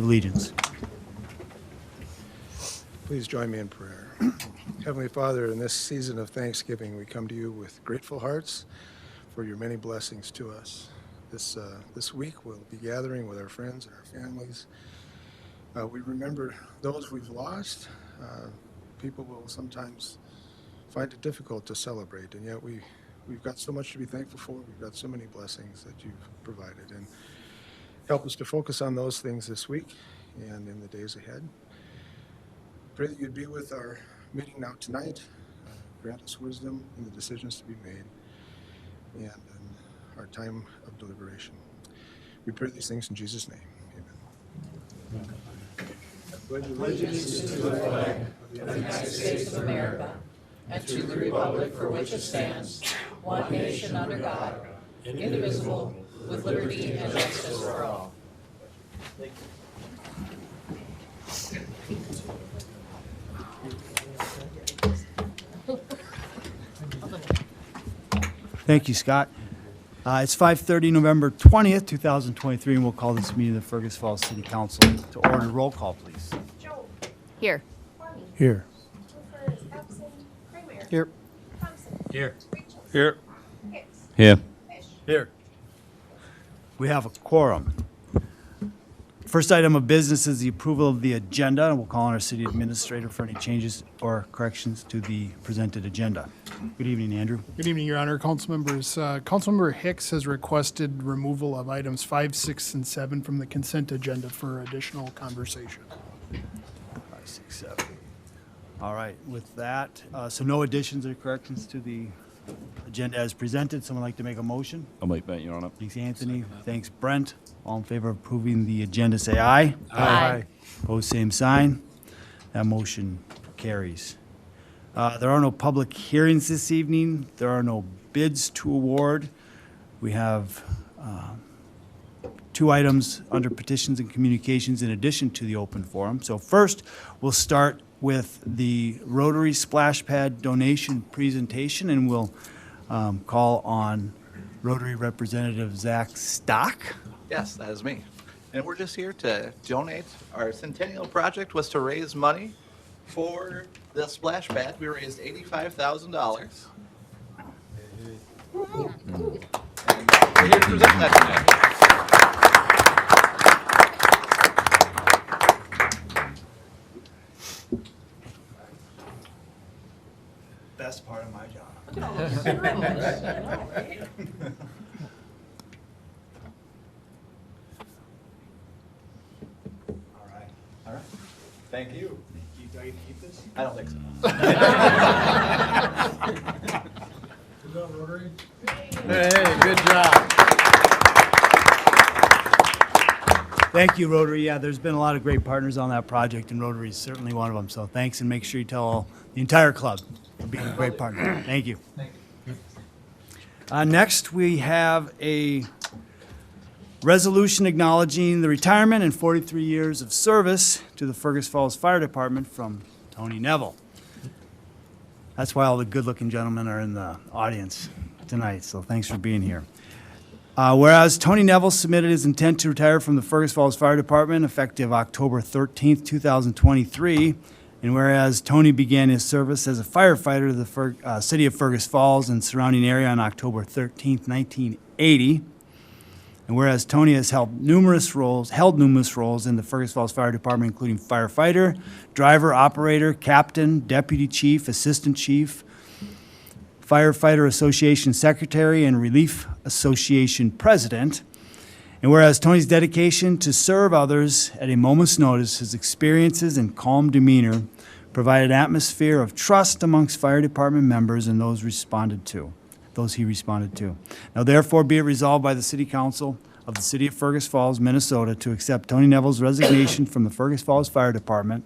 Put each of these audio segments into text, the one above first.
Allegiance. Please join me in prayer. Heavenly Father, in this season of Thanksgiving, we come to you with grateful hearts for your many blessings to us. This week, we'll be gathering with our friends and our families. We remember those we've lost. People will sometimes find it difficult to celebrate, and yet we've got so much to be thankful for. We've got so many blessings that you've provided, and help us to focus on those things this week and in the days ahead. Pray that you'd be with our meeting now tonight. Grant us wisdom in the decisions to be made and in our time of deliberation. We pray these things in Jesus' name. Amen. I pledge allegiance to the flag of the United States of America and to the republic for which it stands, one nation under God, indivisible, with liberty and justice for all. Thank you, Scott. It's 5:30, November 20th, 2023, and we'll call this meeting of the Fergus Falls City Council to order. Roll call, please. Joe. Here. Barney. Here. Toofer is absent. Kramer. Here. Thompson. Here. Rachel. Here. Hicks. Here. Fish. Here. We have a quorum. First item of business is the approval of the agenda, and we'll call on our city administrator for any changes or corrections to the presented agenda. Good evening, Andrew. Good evening, Your Honor. Council members. Councilmember Hicks has requested removal of items 5, 6, and 7 from the consent agenda for additional conversation. 5, 6, 7. All right, with that, so no additions or corrections to the agenda as presented. Someone like to make a motion? I'll make that, Your Honor. Thanks, Anthony. Thanks, Brent. All in favor of approving the agenda, say aye. Aye. Opposed, same sign. That motion carries. There are no public hearings this evening. There are no bids to award. We have 2 items under petitions and communications in addition to the open forum. So first, we'll start with the Rotary Splash Pad donation presentation, and we'll call on Rotary Representative Zach Stock. Yes, that is me. And we're just here to donate. Our Centennial project was to raise money for the splash pad. We raised $85,000. And we're here to present that tonight. Best part of my job. All right. Thank you. Do I get to keep this? I don't think so. Hey, good job. Thank you, Rotary. Yeah, there's been a lot of great partners on that project, and Rotary is certainly one of them. So thanks, and make sure you tell the entire club for being a great partner. Thank you. Next, we have a resolution acknowledging the retirement and 43 years of service to the Fergus Falls Fire Department from Tony Neville. That's why all the good-looking gentlemen are in the audience tonight, so thanks for being here. Whereas Tony Neville submitted his intent to retire from the Fergus Falls Fire Department effective October 13th, 2023, and whereas Tony began his service as a firefighter to the city of Fergus Falls and surrounding area on October 13th, 1980, and whereas Tony has held numerous roles in the Fergus Falls Fire Department, including firefighter, driver, operator, captain, deputy chief, assistant chief, Firefighter Association Secretary, and Relief Association President. And whereas Tony's dedication to serve others at a moment's notice, his experiences and calm demeanor provided an atmosphere of trust amongst fire department members and those he responded to. Now therefore be it resolved by the City Council of the City of Fergus Falls, Minnesota, to accept Tony Neville's resignation from the Fergus Falls Fire Department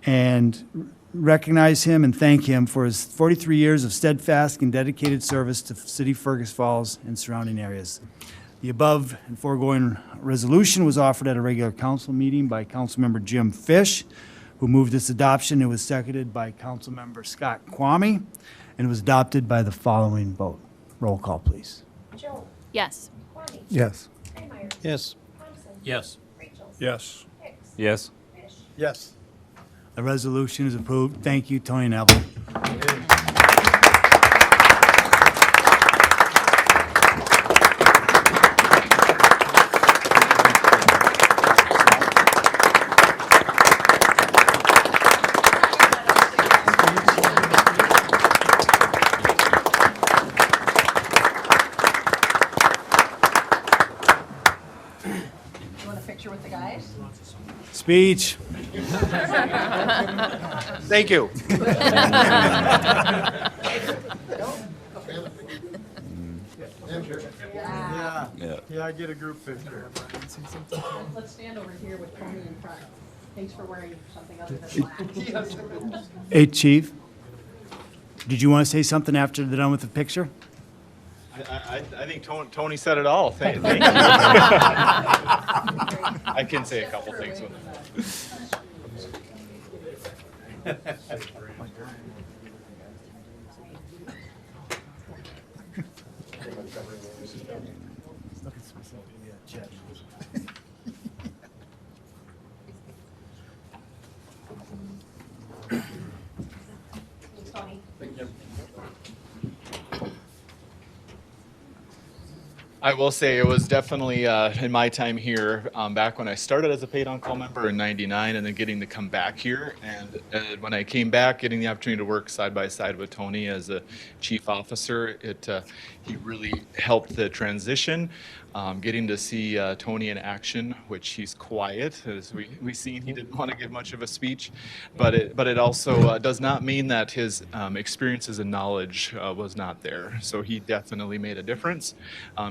and recognize him and thank him for his 43 years of steadfast and dedicated service to City of Fergus Falls and surrounding areas. The above and foregoing resolution was offered at a regular council meeting by Councilmember Jim Fish, who moved its adoption. It was seconded by Councilmember Scott Kwame, and it was adopted by the following vote. Roll call, please. Joe. Yes. Barney. Yes. Kramer. Yes. Thompson. Yes. Rachel. Yes. Hicks. Yes. Fish. Yes. The resolution is approved. Thank you, Tony Neville. You want a picture with the guys? Speech. Thank you. Yeah, get a group picture. Let's stand over here with Tony in front. Thanks for wearing something other than black. Hey, Chief. Did you want to say something after they're done with the picture? I think Tony said it all. Thank you. I can say a couple things with it. Tony. I will say it was definitely in my time here, back when I started as a paid on-call member in '99, and then getting to come back here. And when I came back, getting the opportunity to work side by side with Tony as a chief officer, he really helped the transition. Getting to see Tony in action, which he's quiet, as we seen, he didn't want to give much of a speech, but it also does not mean that his experiences and knowledge was not there. So he definitely made a difference.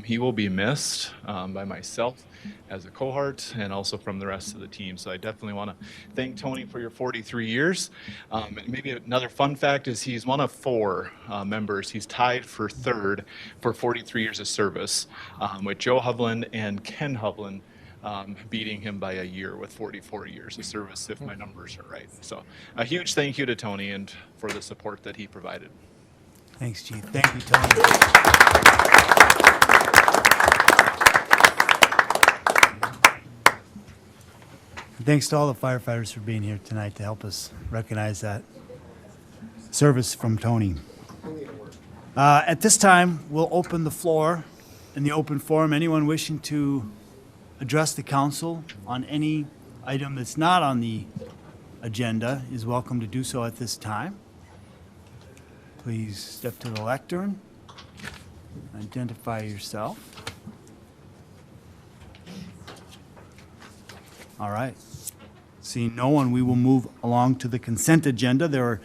He will be missed by myself as a cohort and also from the rest of the team. So I definitely want to thank Tony for your 43 years. And maybe another fun fact is he's one of 4 members. He's tied for 3rd for 43 years of service, with Joe Hovland and Ken Hovland beating him by a year with 44 years of service, if my numbers are right. So a huge thank you to Tony and for the support that he provided. Thanks, Chief. Thank you, Tony. And thanks to all the firefighters for being here tonight to help us recognize that service from Tony. At this time, we'll open the floor in the open forum. Anyone wishing to address the council on any item that's not on the agenda is welcome to do so at this time. Please step to the lectern. Identify yourself. All right. Seeing no one, we will move along to the consent agenda. There are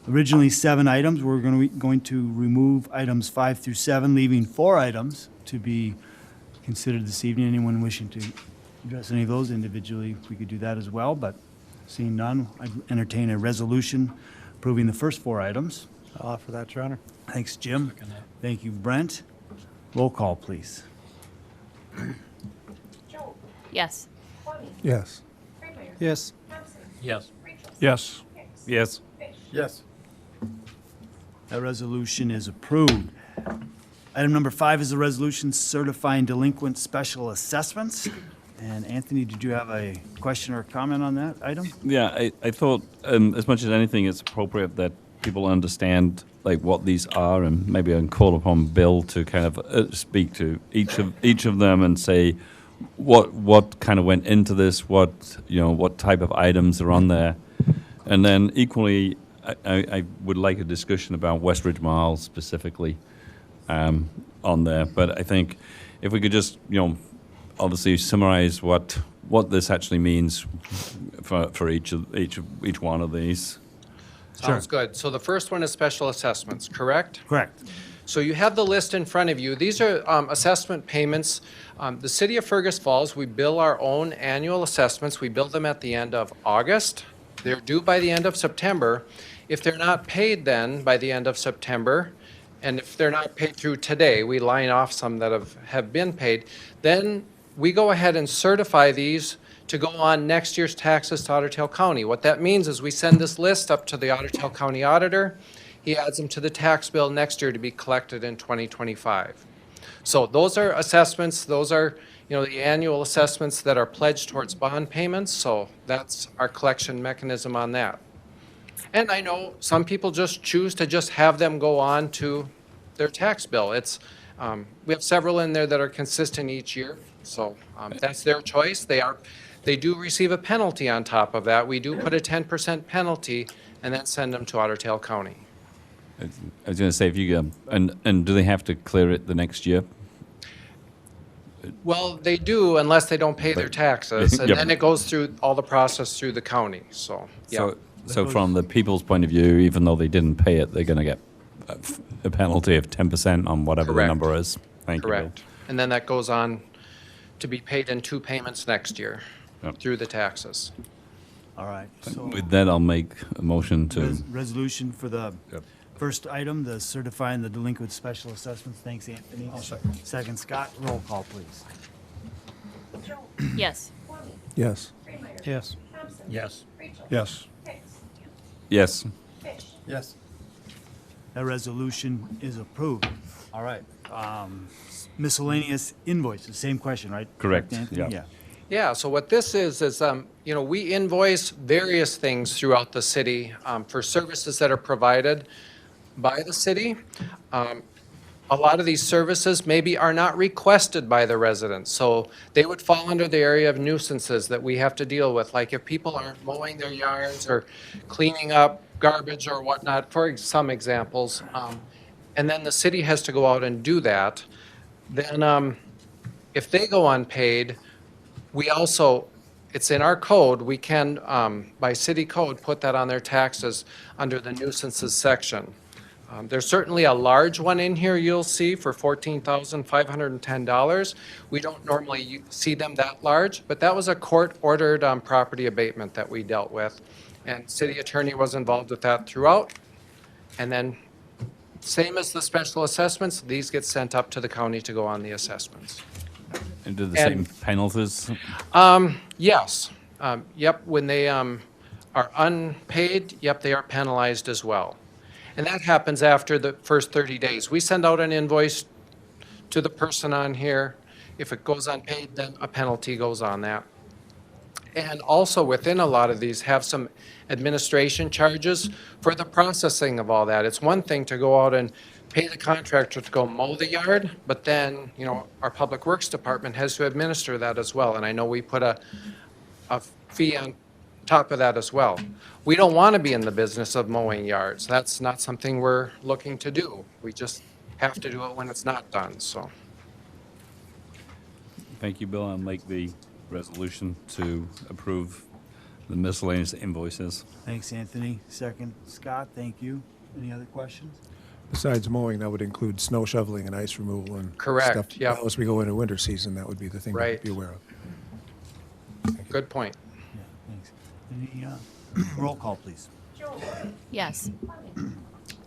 originally 7 items. We're going to remove items 5 through 7, leaving 4 items to be considered this evening. Anyone wishing to address any of those individually, we could do that as well, but seeing none, I'd entertain a resolution approving the first 4 items. I'll offer that, Your Honor. Thanks, Jim. Thank you, Brent. Roll call, please. Joel. Yes. Tony. Yes. Kramer. Yes. Thompson. Yes. Rachel. Yes. Hicks. Yes. Fish. Yes. That resolution is approved. Item number 5 is a resolution certifying delinquent special assessments. And Anthony, did you have a question or comment on that item? Yeah, I thought as much as anything, it's appropriate that people understand like what these are, and maybe I can call upon Bill to kind of speak to each of them and say what kind of went into this, what type of items are on there, and then equally, I would like a discussion about Westridge Mall specifically on there. But I think if we could just obviously summarize what this actually means for each one of these. Sounds good. So the first one is special assessments, correct? Correct. So you have the list in front of you. These are assessment payments. The City of Fergus Falls, we bill our own annual assessments. We bill them at the end of August. They're due by the end of September. If they're not paid then by the end of September, and if they're not paid through today, we line off some that have been paid, then we go ahead and certify these to go on next year's taxes to Otter Tail County. What that means is we send this list up to the Otter Tail County Auditor. He adds them to the tax bill next year to be collected in 2025. So those are assessments. Those are the annual assessments that are pledged towards bond payments, so that's our collection mechanism on that. And I know some people just choose to just have them go on to their tax bill. We have several in there that are consistent each year, so that's their choice. They do receive a penalty on top of that. We do put a 10% penalty and then send them to Otter Tail County. I was going to say, if you and do they have to clear it the next year? Well, they do unless they don't pay their taxes, and Yep. then it goes through all the process through the county, so, yeah. So from the people's point of view, even though they didn't pay it, they're going to get a penalty of 10% on whatever the Correct. number is. Thank you, Bill. Correct. And then that goes on to be paid in 2 payments next year Yep. through the taxes. All right, so With that, I'll make a motion to. resolution for the Yep. first item, the certifying the delinquent special assessments. Thanks, Anthony. Second, Scott. Roll call, please. Jones. Yes. Kwame. Yes. Kramer. Yes. Thompson. Yes. Rachel. Yes. Hicks. Yes. Fish. Yes. That resolution is approved. All right. Miscellaneous invoices, same question, right? Correct, Anthony? yeah. Yeah, so what this is, we invoice various things throughout the city for services that are provided by the city. A lot of these services maybe are not requested by the residents, so they would fall under the area of nuisances that we have to deal with, like if people aren't mowing their yards or cleaning up garbage or whatnot, for some examples, and then the city has to go out and do that, then if they go unpaid, we also, it's in our code, we can, by city code, put that on their taxes under the nuisances section. There's certainly a large one in here you'll see for $14,510. We don't normally see them that large, but that was a court-ordered property abatement that we dealt with. And city attorney was involved with that throughout. And then, same as the special assessments, these get sent up to the county to go on the assessments. And do the same penalties? Yes. Yep, when they are unpaid, yep, they are penalized as well. And that happens after the first 30 days. We send out an invoice to the person on here. If it goes unpaid, then a penalty goes on that. And also within a lot of these have some administration charges for the processing of all that. It's one thing to go out and pay the contractor to go mow the yard, but then, our Public Works Department has to administer that as well. And I know we put a fee on top of that as well. We don't want to be in the business of mowing yards. That's not something we're looking to do. We just have to do it when it's not done, so. Thank you, Bill. I'll make the resolution to approve the miscellaneous invoices. Thanks, Anthony. Second, Scott. Thank you. Any other questions? Besides mowing, that would include snow shoveling and ice removal and Correct, stuff. yep. As we go into winter season, that would be the thing to Right. be aware of. Good point. Yeah, thanks. Any, roll call, please. Jones. Yes. Kwame.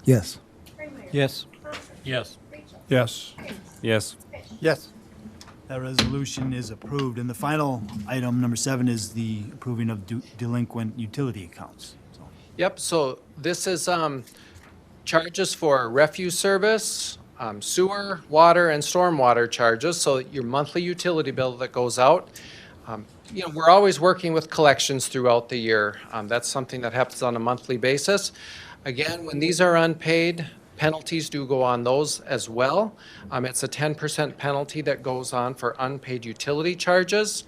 Yes. Kramer. Yes. Thompson. Yes. Rachel. Yes. Hicks. Yes. Fish. Yes. That resolution is approved. And the final item, number 7, is the approving of delinquent utility accounts. So, Yep, so this is charges for refuse service, sewer, water, and stormwater charges, so your monthly utility bill that goes out. We're always working with collections throughout the year. That's something that happens on a monthly basis. Again, when these are unpaid, penalties do go on those as well. It's a 10% penalty that goes on for unpaid utility charges.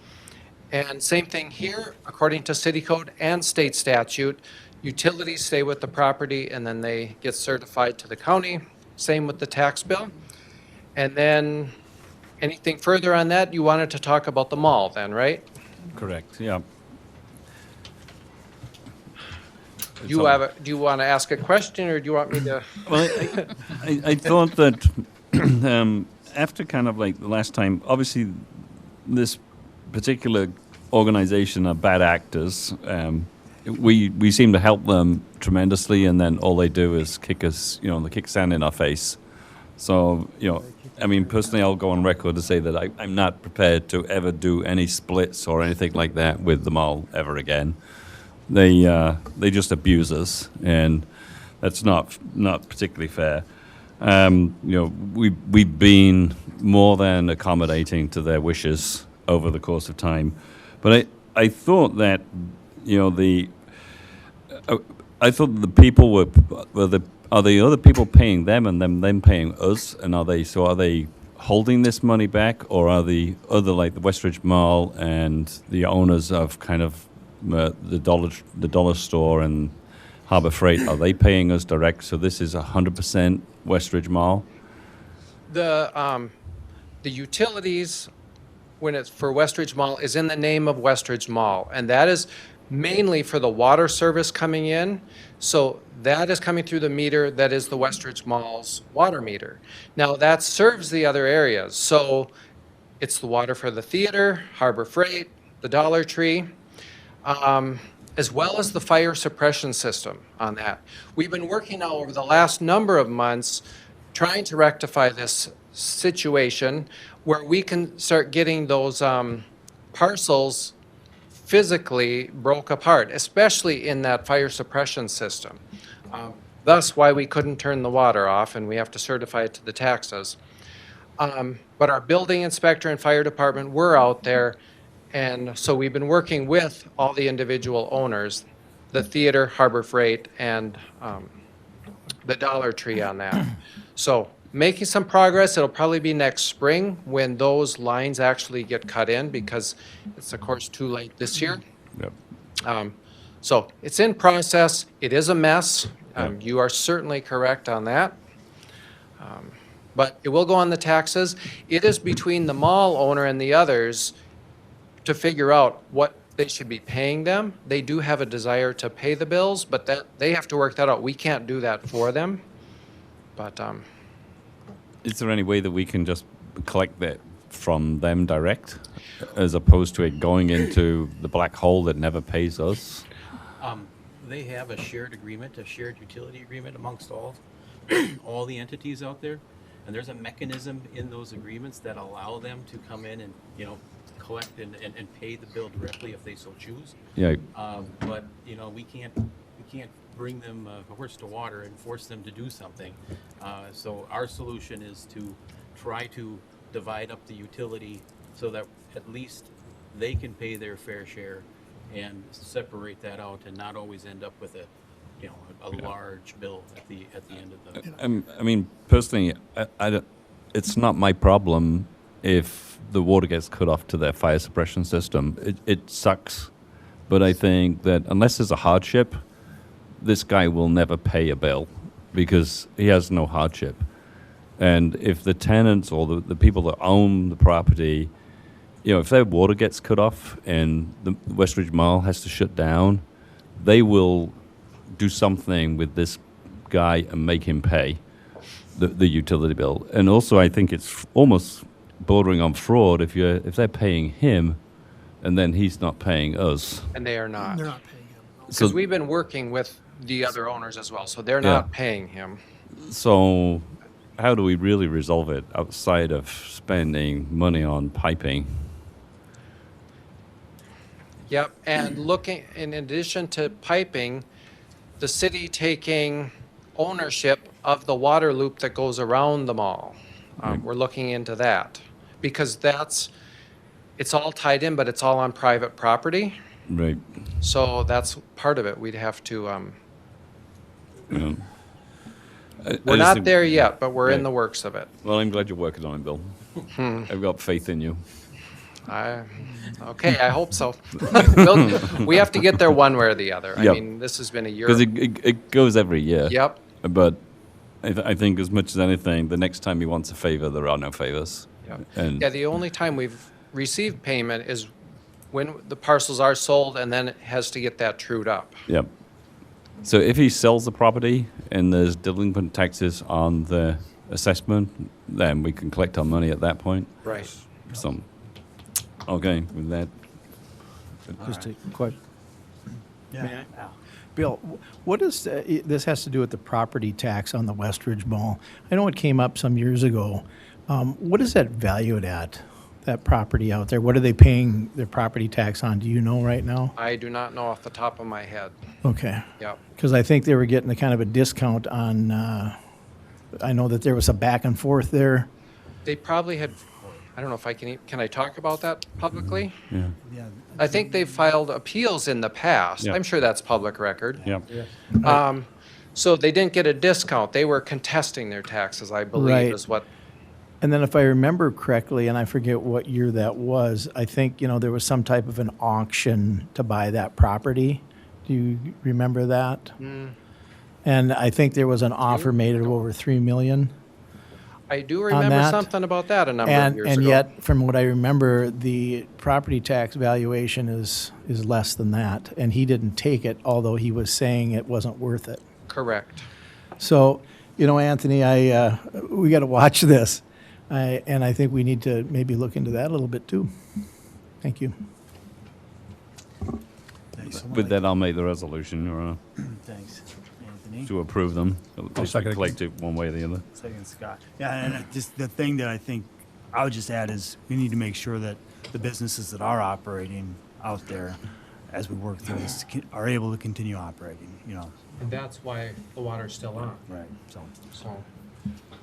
And same thing here, according to city code and state statute, utilities stay with the property and then they get certified to the county. Same with the tax bill. And then anything further on that, you wanted to talk about the mall then, right? Correct, yeah. Do you want to ask a question or do you want me to? Well, I thought that after kind of like the last time, obviously this particular organization are bad actors. We seem to help them tremendously, and then all they do is kick us, they kick sand in our face. So, personally, I'll go on record to say that I'm not prepared to ever do any splits or anything like that with the mall ever again. They just abuse us, and that's not particularly fair. We've been more than accommodating to their wishes over the course of time. But I thought that, I thought the people are the other people paying them and them paying us? And are they holding this money back, or are the other, like the Westridge Mall and the owners of kind of the dollar store and Harbor Freight, are they paying us direct? So this is 100% Westridge Mall? The utilities, when it's for Westridge Mall, is in the name of Westridge Mall, and that is mainly for the water service coming in. So that is coming through the meter that is the Westridge Mall's water meter. Now, that serves the other areas. So it's the water for the theater, Harbor Freight, the Dollar Tree, as well as the fire suppression system on that. We've been working now over the last number of months trying to rectify this situation where we can start getting those parcels physically broke apart, especially in that fire suppression system. Thus why we couldn't turn the water off, and we have to certify it to the taxes. But our building inspector and fire department were out there, and so we've been working with all the individual owners, the theater, Harbor Freight, and the Dollar Tree on that. So making some progress. It'll probably be next spring when those lines actually get cut in, because it's of course too late this year. Yep. So it's in process. It is a mess. You are certainly correct on that. But it will go on the taxes. It is between the mall owner and the others to figure out what they should be paying them. They do have a desire to pay the bills, but that they have to work that out. We can't do that for them. But Is there any way that we can just collect that from them direct, as opposed to it going into the black hole that never pays us? They have a shared agreement, a shared utility agreement amongst all the entities out there. And there's a mechanism in those agreements that allow them to come in and, collect and pay the bill directly if they so choose. Yeah. But, we can't bring them a horse to water and force them to do something. So our solution is to try to divide up the utility so that at least they can pay their fair share and separate that out and not always end up with a large bill at the end of the. I mean, personally, it's not my problem if the water gets cut off to their fire suppression system. It sucks, but I think that unless there's a hardship, this guy will never pay a bill because he has no hardship. And if the tenants or the people that own the property, if their water gets cut off and the Westridge Mall has to shut down, they will do something with this guy and make him pay the utility bill. And also, I think it's almost bordering on fraud if they're paying him and then he's not paying us. and they are not. They're not paying him. Because we've been working with the other owners as well, so they're not paying him. So how do we really resolve it outside of spending money on piping? Yep, and looking, in addition to piping, the city taking ownership of the water loop that goes around the mall. We're looking into that, because it's all tied in, but it's all on private property. Right. So that's part of it. We'd have to, Yeah. we're not there yet, but we're in the works of it. Well, I'm glad you're working on it, Bill. I've got faith in you. Okay, I hope so. We have to get there one way or the other. I Yep. mean, this has been a year. Because it goes every year. Yep. But I think as much as anything, the next time he wants a favor, there are no favors. Yep. And Yeah, the only time we've received payment is when the parcels are sold, and then it has to get that trued up. Yep. So if he sells the property and there's delinquent taxes on the assessment, then we can collect our money at that point. Right. So, okay, with that. Just a question. Yeah. Bill, what is, this has to do with the property tax on the Westridge Mall. I know it came up some years ago. What is that valued at, that property out there? What are they paying their property tax on? Do you know right now? I do not know off the top of my head. Okay. Yep. Because I think they were getting a kind of a discount on I know that there was a back and forth there. They probably had, I don't know if I can I talk about that publicly? Yeah. Yeah, I think they filed appeals in the past. Yeah. I'm sure that's public record. Yeah. So they didn't get a discount. They were contesting their taxes, I believe, Right. is what, And then if I remember correctly, and I forget what year that was, I think, you know, there was some type of an auction to buy that property. Do you remember that? And I think there was an offer made of over 3 million. I do remember that. something about that a number of And, years and ago. yet, from what I remember, the property tax valuation is less than that. And he didn't take it, although he was saying it wasn't worth it. Correct. So, you know, Anthony, we got to watch this. And I think we need to maybe look into that a little bit too. Thank you. thanks. With that, I'll make the resolution Thanks, Anthony. to approve them. I'll second it. collect it one way or the other. Second, Scott. Yeah, and just the thing that I think I would just add is we need to make sure that the businesses that are operating out there, as we work through this, are able to continue operating, you know. And that's why the water's still on, Right. So, so. all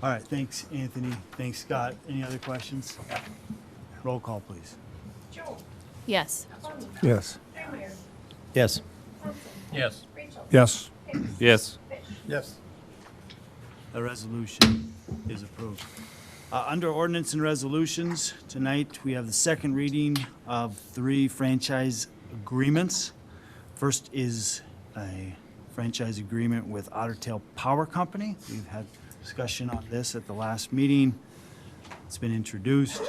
right, thanks, Anthony. Thanks, Scott. Any other questions? Roll call, please. Joel, Yes. Kwame, Yes. Freemeyer, Yes. Thompson, Yes. Rachel. Yes. Hicks, Yes. Fish. Yes. The resolution is approved. Under ordinance and resolutions, tonight we have the second reading of 3 franchise agreements. First is a franchise agreement with Otter Tail Power Company. We've had discussion on this at the last meeting. It's been introduced.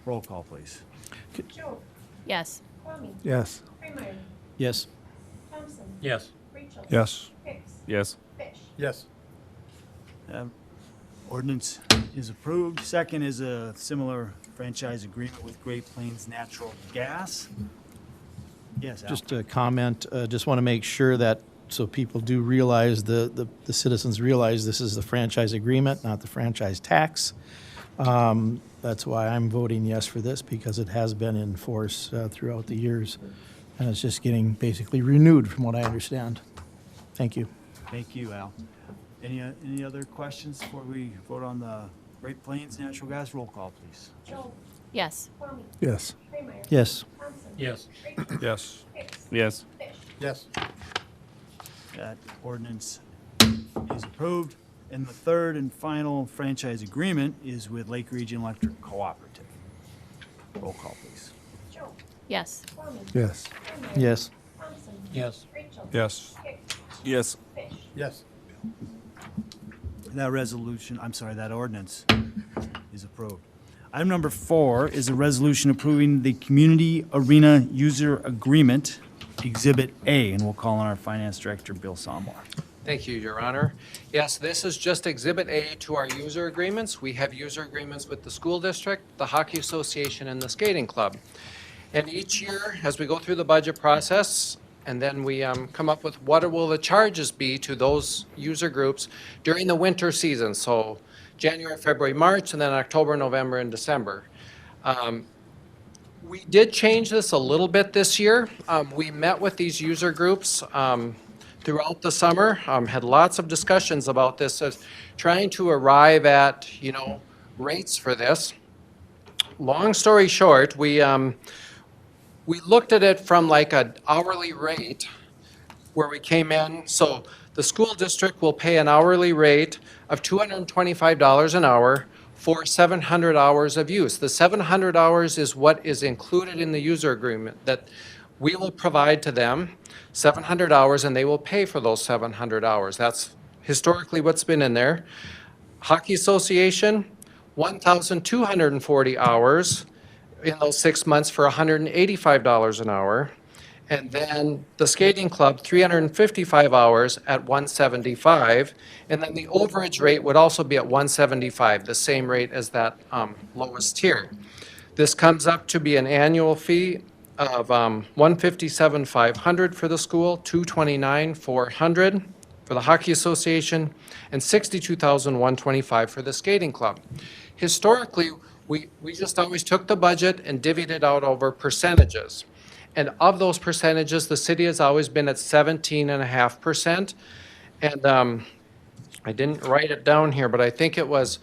Roll call, please. Joel, Yes. Kwame, Yes. Freemeyer, Yes. Thompson, Yes. Rachel. Yes. Hicks, Yes. Fish. Yes. Ordinance is approved. Second is a similar franchise agreement with Great Plains Natural Gas. Yes, Al? Just a comment, just want to make sure that, so people do realize, the citizens realize this is the franchise agreement, not the franchise tax. That's why I'm voting yes for this, because it has been in force throughout the years. And it's just getting basically renewed, from what I understand. Thank you. Thank you, Al. Any other questions before we vote on the Great Plains Natural Gas? Roll call, please. Joel, Yes. Kwame, Yes. Freemeyer. Yes. Thompson. Yes. Rachel. Yes. Hicks, Yes. Fish. Yes. That ordinance is approved. And the third and final franchise agreement is with Lake Region Electric Cooperative. Roll call, please. Joel, Yes. Kwame. Yes. Freemeyer. Yes. Thompson. Yes. Rachel. Yes. Hicks, Yes. Fish. Yes. That ordinance is approved. Item number 4 is a resolution approving the Community Arena User Agreement, Exhibit A, and we'll call on our Finance Director, Bill Sommer. Thank you, Your Honor. Yes, this is just Exhibit A to our user agreements. We have user agreements with the school district, the hockey association, and the skating club. And each year, as we go through the budget process, and then we come up with what will the charges be to those user groups during the winter season, so January, February, March, and then October, November, and December. We did change this a little bit this year. We met with these user groups throughout the summer, had lots of discussions about this, as trying to arrive at, rates for this. Long story short, we looked at it from like an hourly rate where we came in. So the school district will pay an hourly rate of $225 an hour for 700 hours of use. The 700 hours is what is included in the user agreement, that we will provide to them 700 hours and they will pay for those 700 hours. That's historically what's been in there. Hockey Association, 1,240 hours in those 6 months for $185 an hour. And then the skating club, 355 hours at $175. And then the overage rate would also be at $175, the same rate as that lowest tier. This comes up to be an annual fee of $157,500 for the school, $229,400 for the Hockey Association, and $62,125 for the skating club. Historically, we just always took the budget and divvied it out over percentages. And of those percentages, the city has always been at 17.5%. And I didn't write it down here, but I think it was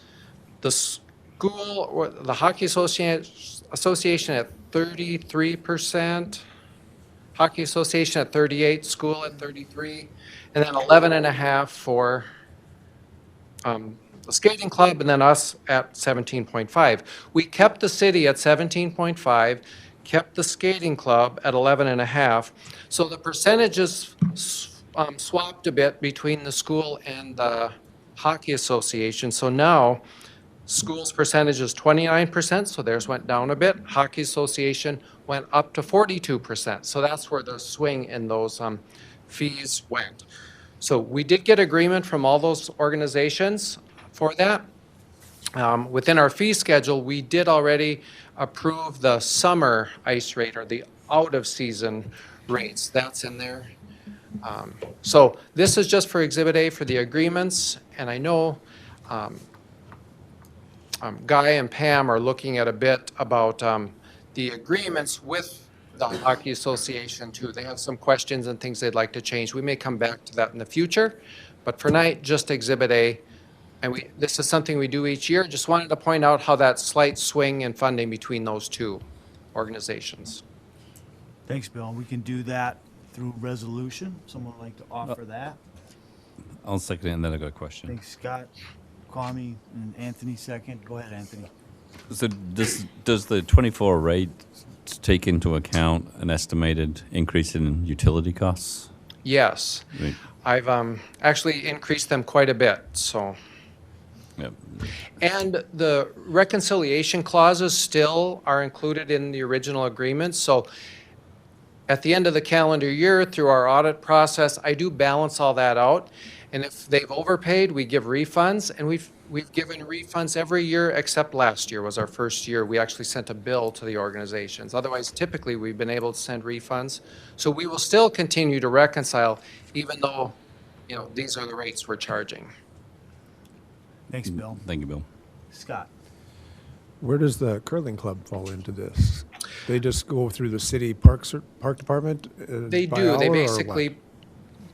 the school or the hockey association at 33%, hockey association at 38, school at 33, and then 11.5 for the skating club, and then us at 17.5. We kept the city at 17.5, kept the skating club at 11.5. So the percentages swapped a bit between the school and the hockey association. So now school's percentage is 29%, so theirs went down a bit. Hockey association went up to 42%. So that's where the swing in those fees went. So we did get agreement from all those organizations for that. Within our fee schedule, we did already approve the summer ice rate or the out-of-season rates. That's in there. So this is just for Exhibit A for the agreements, and I know Guy and Pam are looking at a bit about the agreements with the Hockey Association too. They have some questions and things they'd like to change. We may come back to that in the future, but for tonight, just Exhibit A. And this is something we do each year. Just wanted to point out how that slight swing in funding between those two organizations. Thanks, Bill. We can do that through resolution. Someone would like to offer that? I'll second it, and then I got a question. Thanks, Scott, Kwame, and Anthony second. Go ahead, Anthony. So does the 24 rate take into account an estimated increase in utility costs? Yes. Right. I've actually increased them quite a bit, so. Yep. And the reconciliation clauses still are included in the original agreement. So at the end of the calendar year, through our audit process, I do balance all that out. And if they've overpaid, we give refunds. And we've given refunds every year except last year was our first year. We actually sent a bill to the organizations. Otherwise, typically, we've been able to send refunds. So we will still continue to reconcile, even though, you know, these are the rates we're charging. Thanks, Bill. Thank you, Bill. Scott. Where does the curling club fall into this? They just go through the city park department? They by do. They hour or basically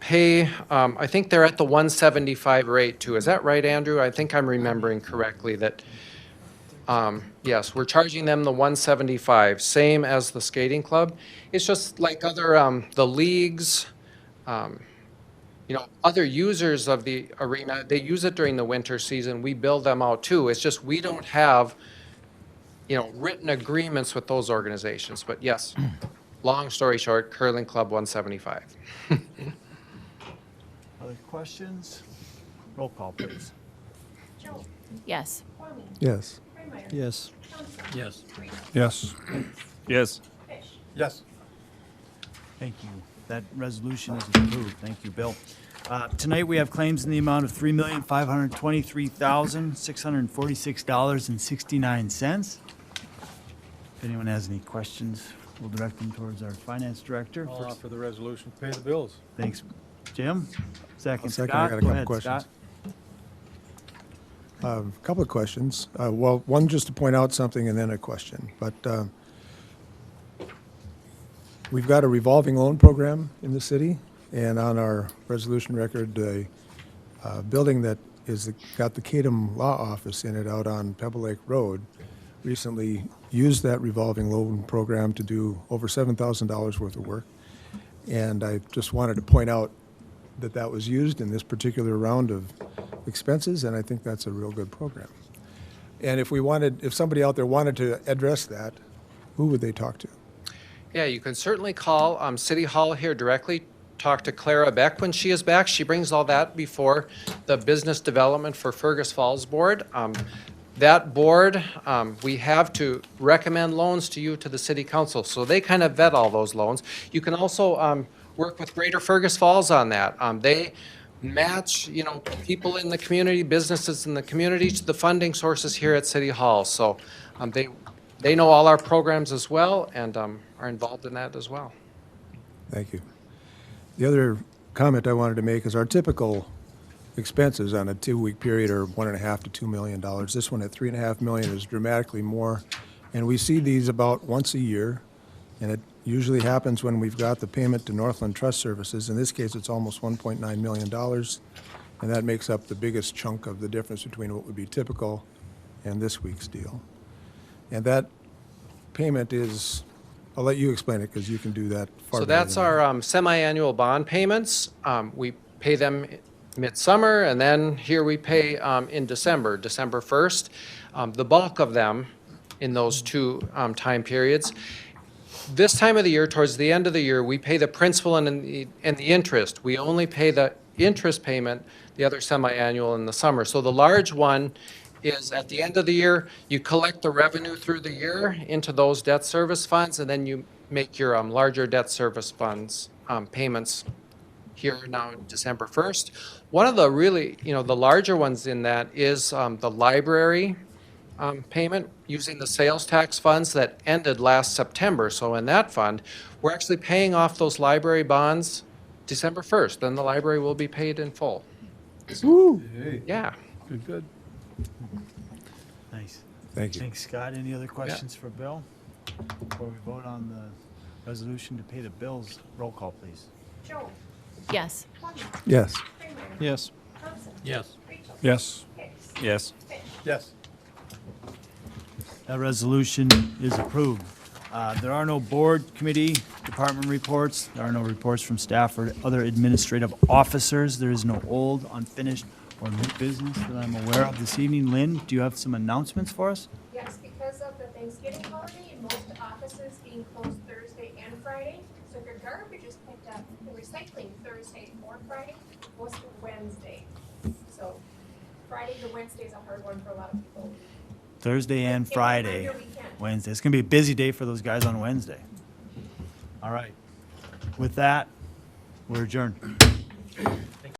pay, I think they're at the 175 rate too. Is that right, Andrew? I think I'm remembering correctly that, yes, we're charging them the 175, same as the skating club. It's just like other, the leagues, you know, other users of the arena, they use it during the winter season. We bill them out too. It's just we don't have, you know, written agreements with those organizations. But yes, long story short, curling club 175. Other questions? Roll call, please. Joe, Yes. Kwame, Yes. Freemeyer. Yes. Thompson. Yes. Reed. Yes. Yes. Fish. Yes. Thank you. That resolution is approved. Thank you, Bill. Tonight, we have claims in the amount of $3,523,646.69. If anyone has any questions, we'll direct them towards our finance director. I'll offer the resolution to pay the bills. Thanks, Jim. Second, I'll second. Scott. I got a Go couple ahead, questions. Scott. A couple of questions. Well, one just to point out something and then a question. But we've got a revolving loan program in the city, and on our resolution record, the building that got the Kadam Law Office in it out on Pebble Lake Road recently used that revolving loan program to do over $7,000 worth of work. And I just wanted to point out that that was used in this particular round of expenses, and I think that's a real good program. And if somebody out there wanted to address that, who would they talk to? Yeah, you can certainly call City Hall here directly, talk to Clara Beck when she is back. She brings all that before the Business Development for Fergus Falls Board. That board, we have to recommend loans to you, to the City Council, so they kind of vet all those loans. You can also work with Greater Fergus Falls on that. They match, you know, people in the community, businesses in the community to the funding sources here at City Hall. So they know all our programs as well and are involved in that as well. Thank you. The other comment I wanted to make is our typical expenses on a 2-week period are $1.5 to $2 million. This one at $3.5 million is dramatically more. And we see these about once a year, and it usually happens when we've got the payment to Northland Trust Services. In this case, it's almost $1.9 million. And that makes up the biggest chunk of the difference between what would be typical and this week's deal. And that payment is, I'll let you explain it because you can do that far So better that's than me. our semi-annual bond payments. We pay them midsummer, and then here we pay in December, December 1st. The bulk of them in those two time periods. This time of the year, towards the end of the year, we pay the principal and the interest. We only pay the interest payment, the other semi-annual in the summer. So the large one is at the end of the year, you collect the revenue through the year into those debt service funds, and then you make your larger debt service funds payments here now December 1st. One of the really, the larger ones in that is the library payment using the sales tax funds that ended last September. So in that fund, we're actually paying off those library bonds December 1st. Then the library will be paid in full. Yeah. Good, good. Nice. Thank you. Thanks, Scott. Any other questions for Bill? Before we vote on the resolution to pay the bills, roll call, please. Joel. Yes. Tony. Yes. Kramer. Yes. Thompson. Yes. Rachel. Yes. Hicks. Yes. Fish. Yes. That resolution is approved. There are no board, committee, department reports. There are no reports from staff or other administrative officers. There is no old, unfinished, or new business that I'm aware of this evening. Lynn, do you have some announcements for us? Yes, because of the Thanksgiving holiday and most offices being closed Thursday and Friday, so if your garbage is picked up in recycling Thursday or Friday, most of Wednesday. So Friday to Wednesday is a hard one for a lot of people. Thursday and It will Friday. run your weekend. Wednesday. It's going to be a busy day for those guys on Wednesday. All right. With that, we're adjourned.